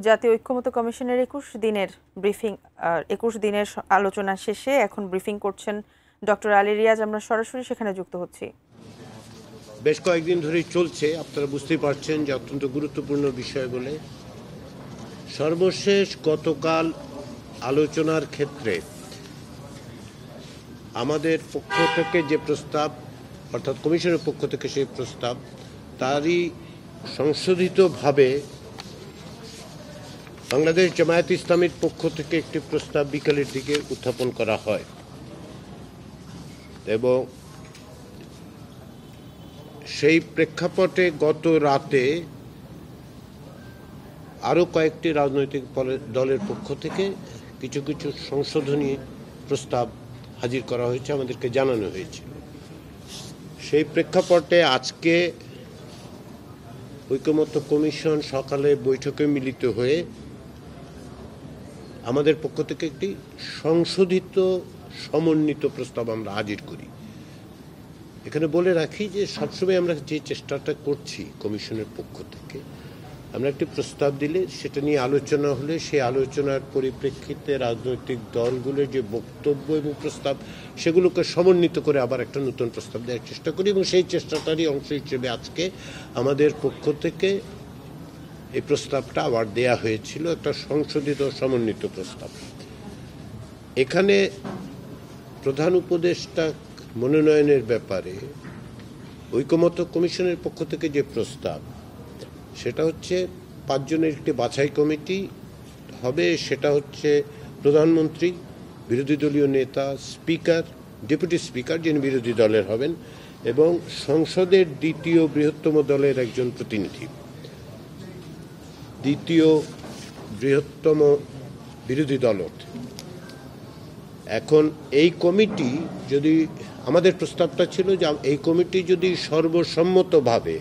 জাতীয় ঐক্যমত্য কমিশনের 21 দিনের আলোচনা শেষে এখন ব্রিফিং করছেন ডক্টর আলী রিয়াজ। আমরা সরাসরি সেখানে যুক্ত হচ্ছি। বেশ কয়েকদিন ধরেই চলছে, আপনারা বুঝতেই পারছেন যে অত্যন্ত গুরুত্বপূর্ণ বিষয় বলে। সর্বশেষ গতকাল আলোচনার ক্ষেত্রে আমাদের পক্ষ থেকে যে প্রস্তাব, অর্থাৎ কমিশনের পক্ষ থেকে সেই প্রস্তাব, তারই সংশোধিতভাবে বাংলাদেশ জামায়াতে ইসলামীর পক্ষ থেকে একটি প্রস্তাব বিকালের দিকে উত্থাপন করা হয় এবং সেই প্রেক্ষাপটে গত রাতে আরও কয়েকটি রাজনৈতিক দলের পক্ষ থেকে কিছু কিছু সংশোধনী প্রস্তাব হাজির করা হয়েছে, আমাদেরকে জানানো হয়েছে। সেই প্রেক্ষাপটে আজকে ঐক্যমত্য কমিশন সকালে বৈঠকে মিলিত হয়ে আমাদের পক্ষ থেকে একটি সংশোধিত সমন্বিত প্রস্তাব আমরা হাজির করি। এখানে বলে রাখি যে সবসময় আমরা যে চেষ্টাটা করছি কমিশনের পক্ষ থেকে, আমরা একটি প্রস্তাব দিলে সেটা নিয়ে আলোচনা হলে সেই আলোচনার পরিপ্রেক্ষিতে রাজনৈতিক দলগুলোর যে বক্তব্য এবং প্রস্তাব সেগুলোকে সমন্বিত করে আবার একটা নতুন প্রস্তাব দেওয়ার চেষ্টা করি এবং সেই চেষ্টাটারই অংশ হিসেবে আজকে আমাদের পক্ষ থেকে এই প্রস্তাবটা আবার দেয়া হয়েছিল, একটা সংশোধিত সমন্বিত প্রস্তাব। এখানে প্রধান উপদেষ্টা মনোনয়নের ব্যাপারে ঐক্যমত্য কমিশনের পক্ষ থেকে যে প্রস্তাব, সেটা হচ্ছে 5 জনের একটি বাছাই কমিটি হবে। সেটা হচ্ছে প্রধানমন্ত্রী, বিরোধী দলীয় নেতা, স্পিকার, ডেপুটি স্পিকার যিনি বিরোধী দলের হবেন এবং সংসদের দ্বিতীয় বৃহত্তম দলের একজন প্রতিনিধি, দ্বিতীয় বৃহত্তম বিরোধী দল। এখন এই কমিটি যদি, আমাদের প্রস্তাবটা ছিল যে এই কমিটি যদি সর্বসম্মতভাবে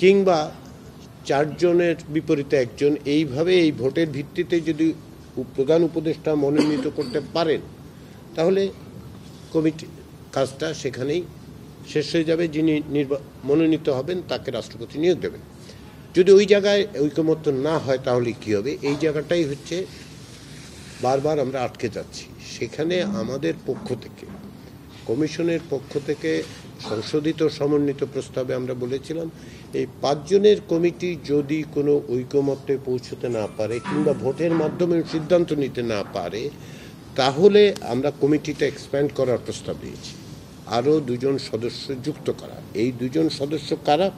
কিংবা 4 জনের বিপরীতে একজন এইভাবে এই ভোটের ভিত্তিতে যদি প্রধান উপদেষ্টা মনোনীত করতে পারেন, তাহলে কমিটি কাজটা সেখানেই শেষ হয়ে যাবে। যিনি মনোনীত হবেন তাকে রাষ্ট্রপতি নিয়োগ দেবেন। যদি ওই জায়গায় ঐকমত্য না হয় তাহলে কি হবে? এই জায়গাটাই হচ্ছে বারবার আমরা আটকে যাচ্ছি। সেখানে আমাদের পক্ষ থেকে, কমিশনের পক্ষ থেকে সংশোধিত সমন্বিত প্রস্তাবে আমরা বলেছিলাম এই 5 জনের কমিটি যদি কোনো ঐকমত্যে পৌঁছতে না পারে কিংবা ভোটের মাধ্যমে সিদ্ধান্ত নিতে না পারে, তাহলে আমরা কমিটিটা এক্সপ্যান্ড করার প্রস্তাব দিয়েছি, আরও 2 জন সদস্য যুক্ত করা। এই 2 জন সদস্য কারা?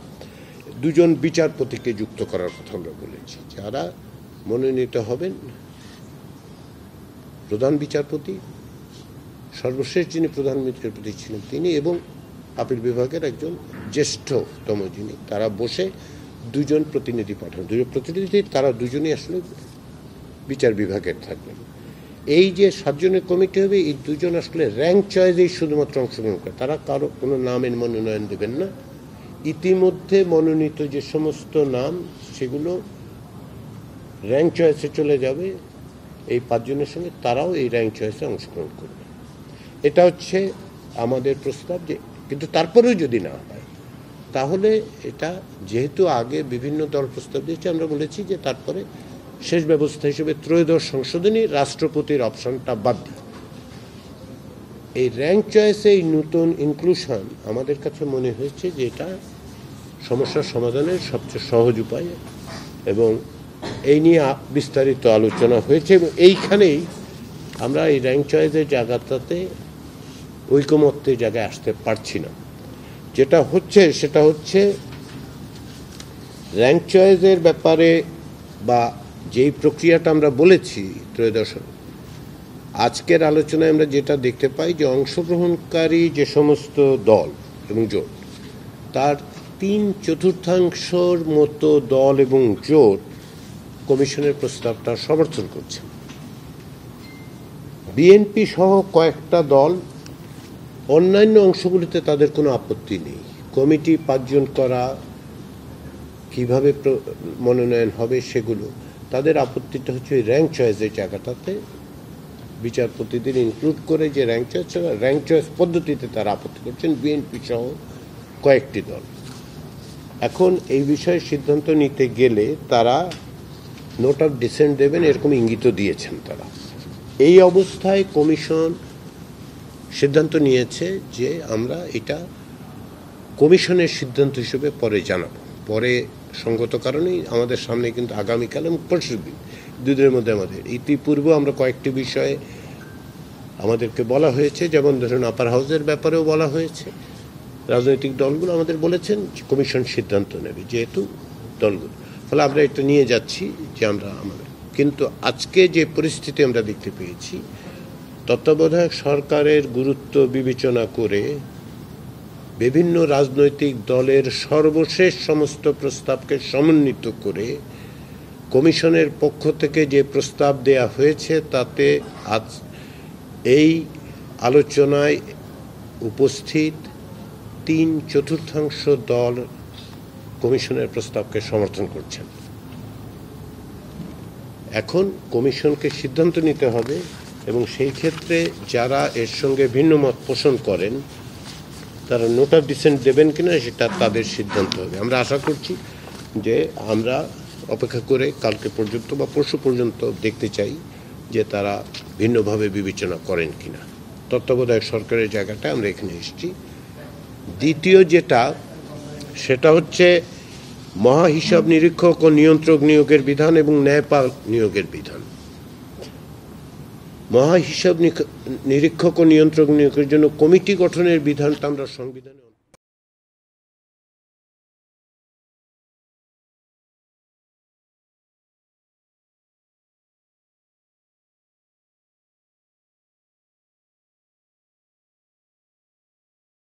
2 জন বিচারপতিকে যুক্ত করার কথা আমরা বলেছি, যারা মনোনীত হবেন প্রধান বিচারপতি, সর্বশেষ যিনি প্রধান বিচারপতি ছিলেন তিনি, এবং আপিল বিভাগের একজন জ্যেষ্ঠতম যিনি, তারা বসে 2 জন প্রতিনিধি পাঠান। 2 জন প্রতিনিধি, তারা 2 জনই আসলে বিচার বিভাগের থাকবেন। এই যে 7 জনের কমিটি হবে, এই 2 জন আসলে র্যাঙ্ক চয়েসেই শুধুমাত্র অংশগ্রহণ করে, তারা কারো কোনো নামের মনোনয়ন দেবেন না। ইতিমধ্যে মনোনীত যে সমস্ত নাম সেগুলো র্যাঙ্ক চয়েসে চলে যাবে এই 5 জনের সঙ্গে, তারাও এই র্যাঙ্ক চয়েসে অংশগ্রহণ করবে। এটা হচ্ছে আমাদের প্রস্তাব। যে কিন্তু তারপরেও যদি না হয়, তাহলে এটা যেহেতু আগে বিভিন্ন দল প্রস্তাব দিয়েছে, আমরা বলেছি যে তারপরে শেষ ব্যবস্থা হিসেবে ত্রয়োদশ সংশোধনী রাষ্ট্রপতির অপশনটা বাদ দিই। এই র্যাঙ্ক চয়েসে এই নতুন ইনক্লুশন আমাদের কাছে মনে হয়েছে যে এটা সমস্যার সমাধানের সবচেয়ে সহজ উপায় এবং এই নিয়ে বিস্তারিত আলোচনা হয়েছে এবং এইখানেই আমরা এই র্যাঙ্ক চয়েসের জায়গাটাতে ঐকমত্যের জায়গায় আসতে পারছি না। যেটা হচ্ছে সেটা হচ্ছে র্যাঙ্ক চয়েসের ব্যাপারে বা যেই প্রক্রিয়াটা আমরা বলেছি ত্রয়োদশ, আজকের আলোচনায় আমরা যেটা দেখতে পাই যে অংশগ্রহণকারী যে সমস্ত দল এবং জোট, তার 3/4 মতো দল এবং জোট কমিশনের প্রস্তাবটা সমর্থন করছে। বিএনপি সহ কয়েকটা দল, অন্যান্য অংশগুলিতে তাদের কোনো আপত্তি নেই। কমিটি 5 জন করা, কিভাবে মনোনয়ন হবে সেগুলো, তাদের আপত্তিটা হচ্ছে ওই র্যাঙ্ক চয়েসের জায়গাটাতে বিচারপতিদের ইনক্লুড করে যে র্যাঙ্ক চয়েস পদ্ধতিতে তারা আপত্তি করছেন, বিএনপি সহ কয়েকটি দল। এখন এই বিষয়ে সিদ্ধান্ত নিতে গেলে তারা নোট অফ ডিসেন্ট দেবেন এরকম ইঙ্গিত দিয়েছেন তারা। এই অবস্থায় কমিশন সিদ্ধান্ত নিয়েছে যে আমরা এটা কমিশনের সিদ্ধান্ত হিসেবে পরে জানাবো। পরে সঙ্গত কারণেই আমাদের সামনে কিন্তু আগামীকাল এবং পরশু দিন দুদিনের মধ্যে আমাদের ইতিপূর্বে আমরা কয়েকটি বিষয়ে আমাদেরকে বলা হয়েছে, যেমন ধরুন আপার হাউসের ব্যাপারেও বলা হয়েছে। রাজনৈতিক দলগুলো আমাদের বলেছেন কমিশন সিদ্ধান্ত নেবে যেহেতু দলগুলো, ফলে আমরা এটা নিয়ে যাচ্ছি যে আমরা আমাদের। কিন্তু আজকে যে পরিস্থিতি আমরা দেখতে পেয়েছি, তত্ত্বাবধায়ক সরকারের গুরুত্ব বিবেচনা করে বিভিন্ন রাজনৈতিক দলের সর্বশেষ সমস্ত প্রস্তাবকে সমন্বিত করে কমিশনের পক্ষ থেকে যে প্রস্তাব দেয়া হয়েছে তাতে আজ এই আলোচনায় উপস্থিত 3/4 দল কমিশনের প্রস্তাবকে সমর্থন করছেন। এখন কমিশনকে সিদ্ধান্ত নিতে হবে এবং সেই ক্ষেত্রে যারা এর সঙ্গে ভিন্ন মত পোষণ করেন তারা নোট অফ ডিসেন্ট দেবেন কিনা সেটা তাদের সিদ্ধান্ত হবে। আমরা আশা করছি যে আমরা অপেক্ষা করে কালকে পর্যন্ত বা পরশু পর্যন্ত দেখতে চাই যে তারা ভিন্নভাবে বিবেচনা করেন কিনা। তত্ত্বাবধায়ক সরকারের জায়গাটা আমরা এখানে এসেছি। দ্বিতীয় যেটা, সেটা হচ্ছে মহা হিসাব নিরীক্ষক ও নিয়ন্ত্রক নিয়োগের বিধান এবং ন্যায়পালক নিয়োগের বিধান। মহা হিসাব নিরীক্ষক ও নিয়ন্ত্রক নিয়োগের জন্য কমিটি গঠনের বিধানটা আমরা সংবিধানে